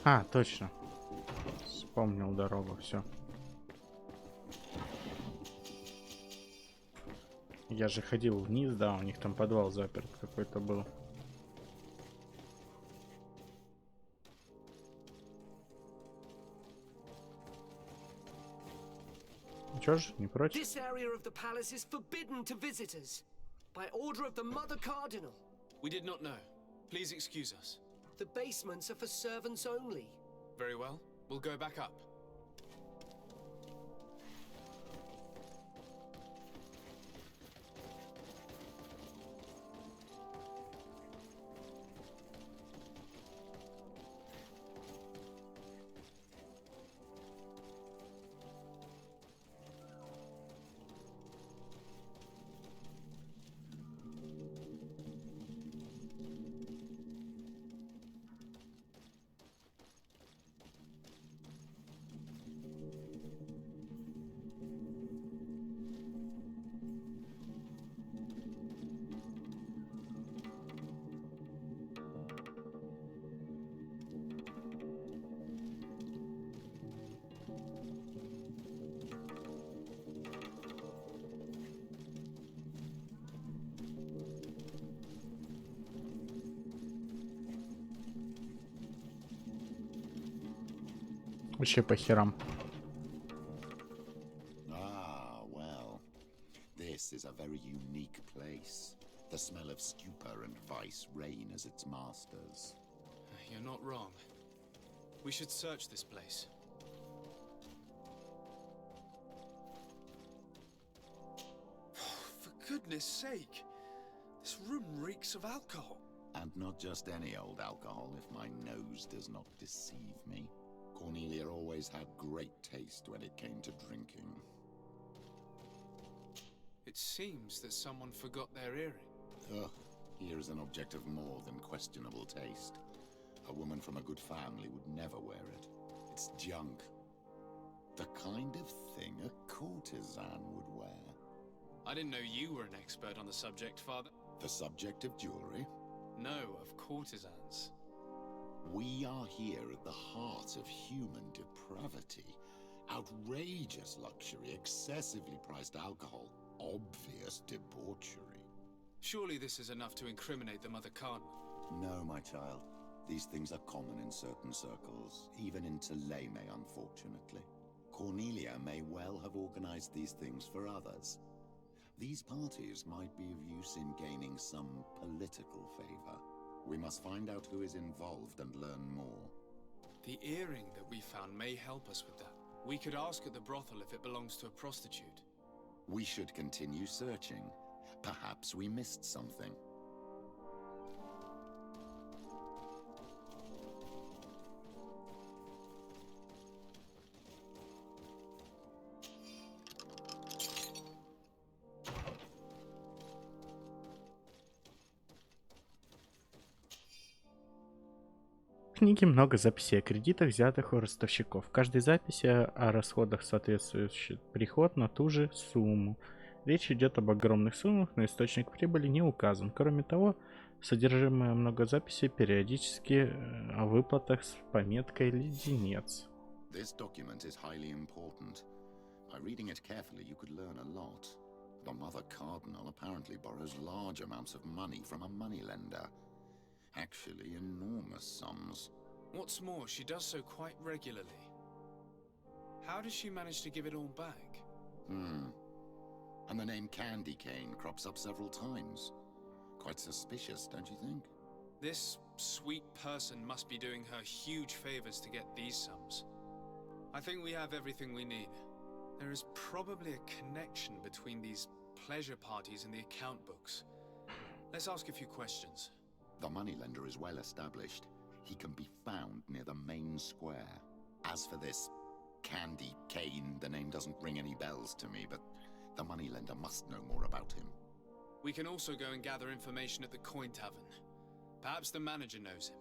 А, точно. Вспомнил дорогу, все. Я же ходил вниз, да, у них там подвал заперт какой-то был. Чё ж, не против? This area of the palace is forbidden to visitors by order of the Mother Cardinal. We did not know. Please excuse us. The basements are for servants only. Very well. We'll go back up. Вообще по херам. Ah, well. This is a very unique place. The smell of stupor and vice reign as its masters. You're not wrong. We should search this place. For goodness sake! This room reeks of alcohol. And not just any old alcohol, if my nose does not deceive me. Cornelia always had great taste when it came to drinking. It seems that someone forgot their earring. Ugh, here is an object of more than questionable taste. A woman from a good family would never wear it. It's junk. The kind of thing a courtesan would wear. I didn't know you were an expert on the subject, Father. The subject of jewelry? No, of courtesans. We are here at the heart of human depravity. Outrageous luxury, excessively priced alcohol, obvious debauchery. Surely this is enough to incriminate the Mother Cardinal. No, my child. These things are common in certain circles, even in Tuleme, unfortunately. Cornelia may well have organized these things for others. These parties might be of use in gaining some political favor. We must find out who is involved and learn more. The earring that we found may help us with that. We could ask at the brothel if it belongs to a prostitute. We should continue searching. Perhaps we missed something. В книге много записей о кредитах, взятых у ростовщиков. В каждой записи о расходах соответствующий приход на ту же сумму. Речь идет об огромных суммах, но источник прибыли не указан. Кроме того, содержимое много записей периодически о выплатах с пометкой «Леденец». This document is highly important. By reading it carefully, you could learn a lot. The Mother Cardinal apparently borrows large amounts of money from a moneylender. Actually, enormous sums. What's more, she does so quite regularly. How does she manage to give it all back? And the name Candy Cane crops up several times. Quite suspicious, don't you think? This sweet person must be doing her huge favors to get these sums. I think we have everything we need. There is probably a connection between these pleasure parties and the account books. Let's ask a few questions. The moneylender is well established. He can be found near the main square. As for this Candy Cane, the name doesn't ring any bells to me, but the moneylender must know more about him. We can also go and gather information at the Coin Tavern. Perhaps the manager knows him.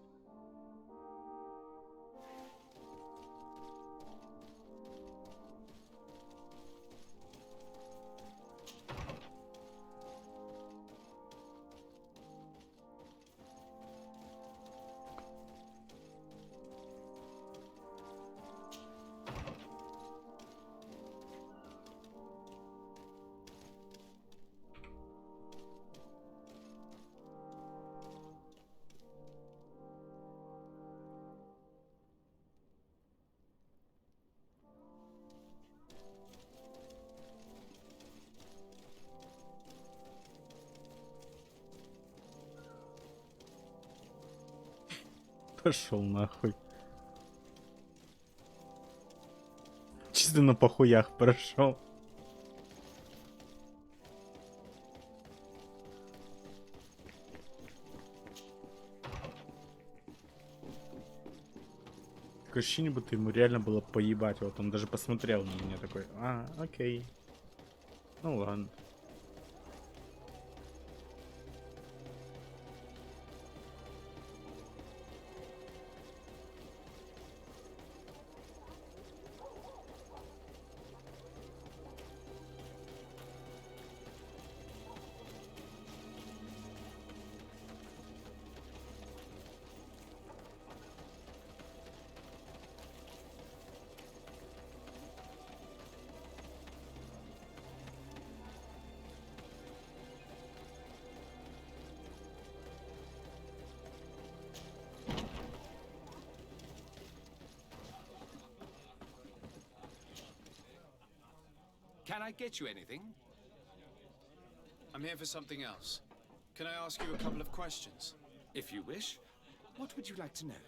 Пошел нахуй. Чисто на похуях прошел. Такое ощущение, будто ему реально было поебать. Вот он даже посмотрел на меня такой. Окей. Ну ладно. Can I get you anything? I'm here for something else. Can I ask you a couple of questions? If you wish. What would you like to know?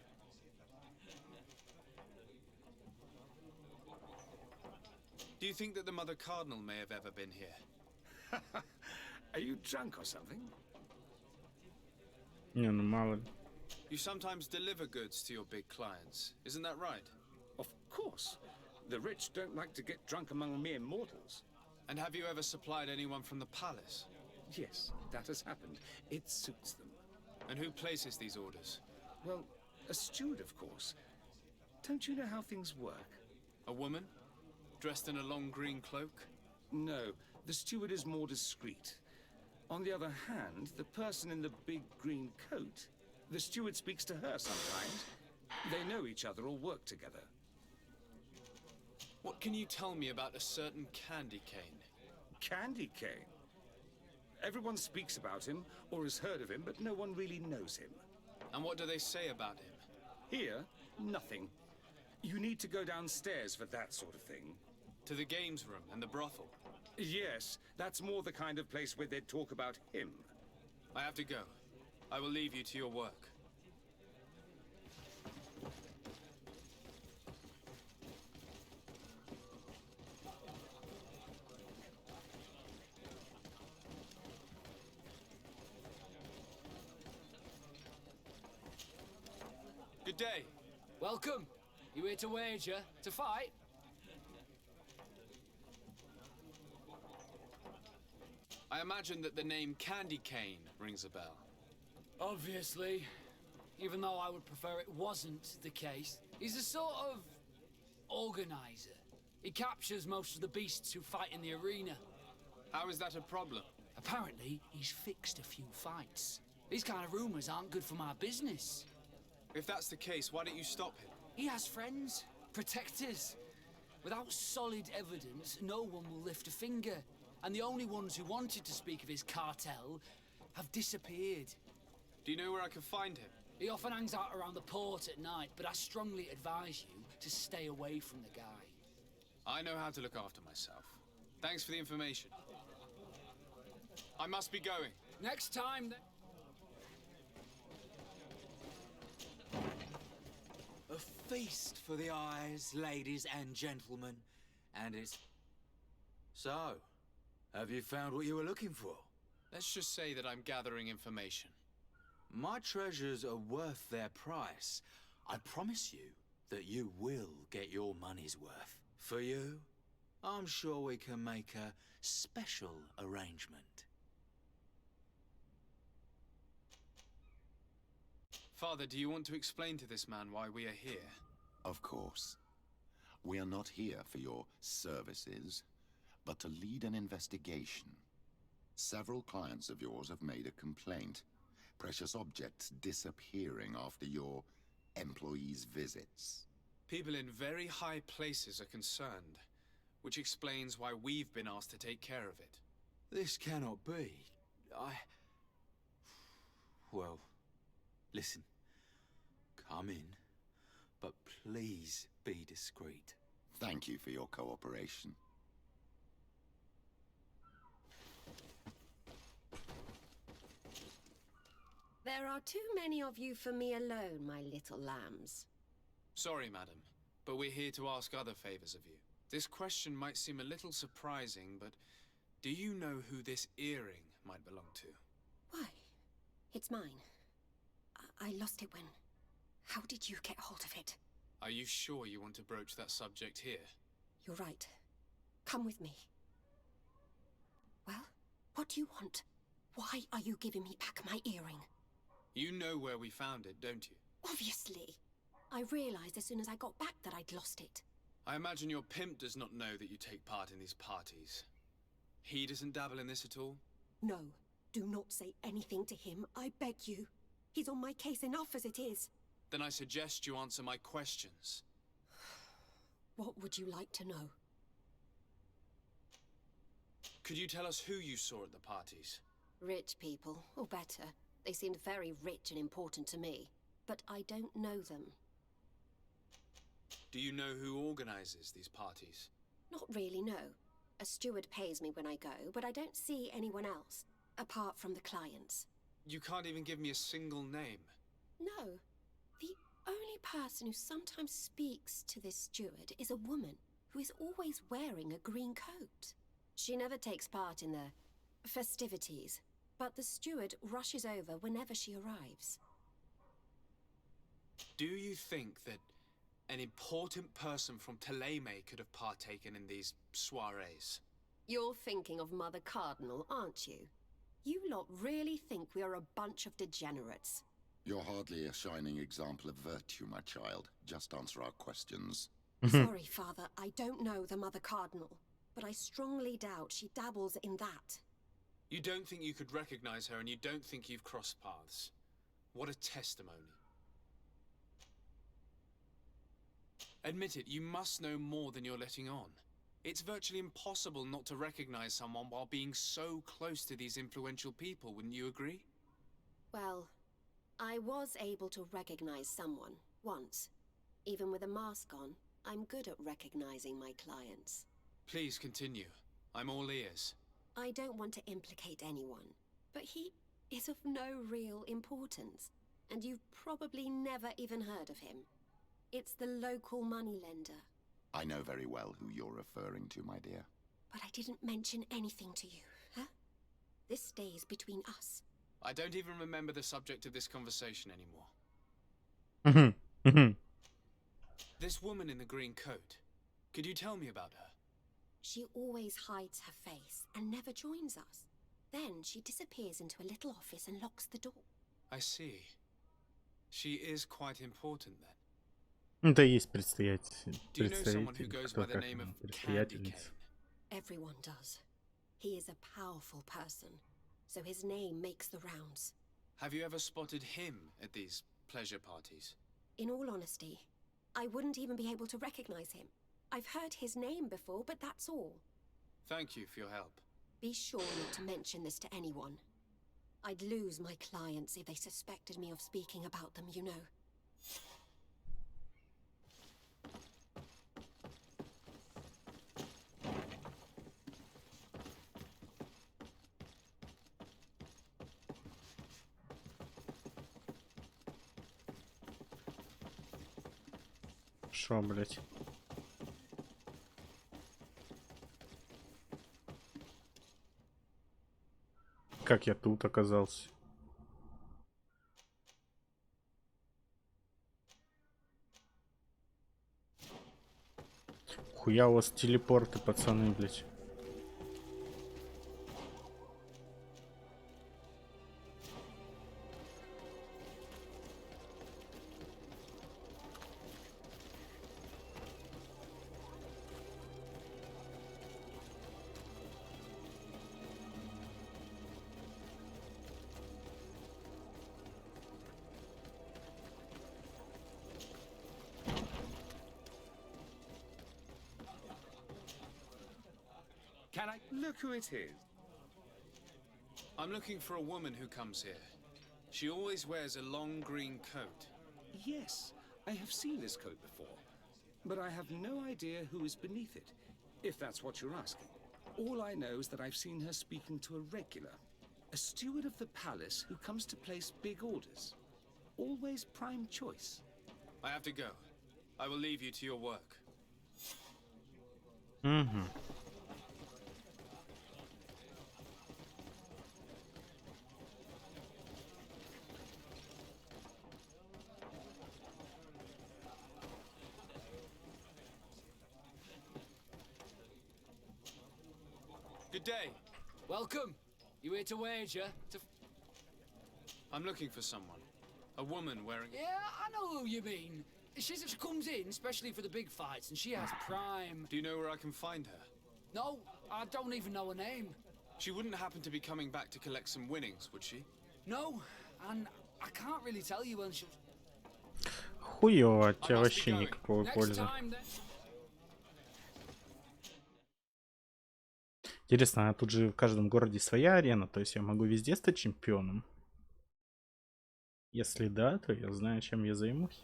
Do you think that the Mother Cardinal may have ever been here? Are you drunk or something? Не, ну мало ли. You sometimes deliver goods to your big clients, isn't that right? Of Of course. The rich don't like to get drunk among mere mortals. And have you ever supplied anyone from the palace? Yes, that has happened. It suits them. And who places these orders? Well, a steward, of course. Don't you know how things work? A woman? Dressed in a long green cloak? No, the steward is more discreet. On the other hand, the person in the big green coat, the steward speaks to her sometimes. They know each other or work together. What can you tell me about a certain Candy Cane? Candy Cane? Everyone speaks about him or has heard of him, but no one really knows him. And what do they say about him? Here, nothing. You need to go downstairs for that sort of thing. To the games room and the brothel? Yes, that's more the kind of place where they'd talk about him. I have to go. I will leave you to your work. Good day. Welcome. You here to wager? To fight? I imagine that the name Candy Cane rings a bell. Obviously. Even though I would prefer it wasn't the case. He's a sort of organizer. He captures most of the beasts who fight in the arena. How is that a problem? Apparently, he's fixed a few fights. These kind of rumors aren't good for my business. If that's the case, why don't you stop him? He has friends, protectors. Without solid evidence, no one will lift a finger. And the only ones who wanted to speak of his cartel have disappeared. Do you know where I can find him? He often hangs out around the port at night, but I strongly advise you to stay away from the guy. I know how to look after myself. Thanks for the information. I must be going. Next time, then. A feast for the eyes, ladies and gentlemen. And it's... So, have you found what you were looking for? Let's just say that I'm gathering information. My treasures are worth their price. I promise you that you will get your money's worth. For you, I'm sure we can make a special arrangement. Father, do you want to explain to this man why we are here? Of course. We are not here for your services, but to lead an investigation. Several clients of yours have made a complaint. Precious objects disappearing after your employees' visits. People in very high places are concerned, which explains why we've been asked to take care of it. This cannot be. Well, listen. Come in, but please be discreet. Thank you for your cooperation. There are too many of you for me alone, my little lambs. Sorry, madam, but we're here to ask other favors of you. This question might seem a little surprising, but do you know who this earring might belong to? Why? It's mine. I lost it when... How did you get hold of it? Are you sure you want to broach that subject here? You're right. Come with me. Well, what do you want? Why are you giving me back my earring? You know where we found it, don't you? Obviously. I realized as soon as I got back that I'd lost it. I imagine your pimp does not know that you take part in these parties. He doesn't dabble in this at all? No. Do not say anything to him, I beg you. He's on my case enough as it is. Then I suggest you answer my questions. What would you like to know? Could you tell us who you saw at the parties? Rich people, or better. They seemed very rich and important to me. But I don't know them. Do you know who organizes these parties? Not really, no. A steward pays me when I go, but I don't see anyone else, apart from the clients. You can't even give me a single name. No. The only person who sometimes speaks to this steward is a woman who is always wearing a green coat. She never takes part in the festivities, but the steward rushes over whenever she arrives. Do you think that an important person from Teleme could have partaken in these soirees. You're thinking of Mother Cardinal, aren't you? You lot really think we are a bunch of degenerates. You're hardly a shining example of virtue, my child. Just answer our questions. Sorry, Father, I don't know the Mother Cardinal, but I strongly doubt she dabbles in that. You don't think you could recognize her, and you don't think you've crossed paths. What a testimony. Admit it, you must know more than you're letting on. It's virtually impossible not to recognize someone while being so close to these influential people, wouldn't you agree? Well, I was able to recognize someone, once. Even with a mask on, I'm good at recognizing my clients. Please continue. I'm all ears. I don't want to implicate anyone, but he is of no real importance, and you've probably never even heard of him. It's the local moneylender. I know very well who you're referring to, my dear. But I didn't mention anything to you, huh? This stays between us. I don't even remember the subject of this conversation anymore. This woman in the green coat, could you tell me about her? She always hides her face and never joins us. Then she disappears into a little office and locks the door. I see. She is quite important then. Да, есть представитель, Do you know someone who представитель, goes кто by the как name он, of Candy предприятельница. Everyone does. He is a powerful person, so his name makes the rounds. Have you ever spotted him at these pleasure parties? In all honesty, I wouldn't even be able to recognize him. I've heard his name before, but that's all. Thank you for your help. Be sure not to mention this to anyone. I'd lose my clients if they suspected me of speaking about them, you know. Шо, блять? Как я тут оказался? Хуя у вас телепорты, пацаны, блять. Can I? Look who it is. I'm looking for a woman who comes here. She always wears a long green coat. Yes, I have seen this coat before, but I have no idea who is beneath it, if that's what you're asking. All I know is that I've seen her speaking to a regular, a steward of the palace who comes to place big orders. Always prime choice. I have to go. I will leave you to your work. Good day. Welcome. You here to wager? I'm looking for someone. A woman wearing... Yeah, I know who you mean. She comes in, especially for the big fights, and she has prime... Do you know where I can find her? No, I don't even know her name. She wouldn't happen to be coming back to collect some winnings, would she? No, and I can't really tell you when she'll... Хуёво, от тебя вообще никакой Next пользы. time, then. Интересно, а тут же в каждом городе своя арена, то есть я могу везде стать чемпионом? Если да, то я знаю, чем я займусь.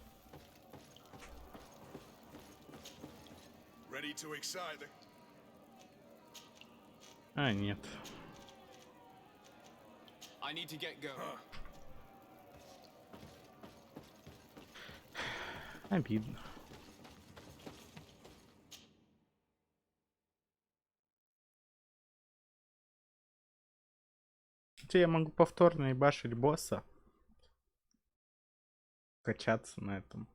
А, нет. I need to get going. Обидно. Хотя я могу повторно ебашить босса. Качаться на этом.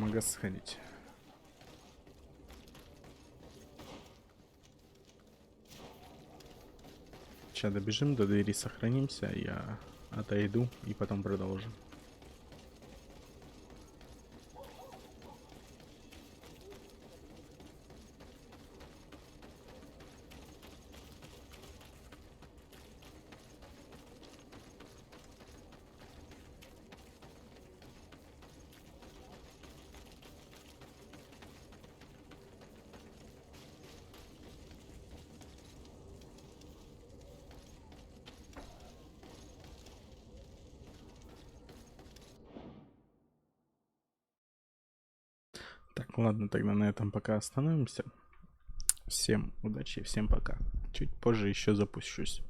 магаз сходить. Сейчас добежим до двери, сохранимся, я отойду и потом продолжим. Так, ладно, тогда на этом пока остановимся. Всем удачи, всем пока. Чуть позже еще запущусь.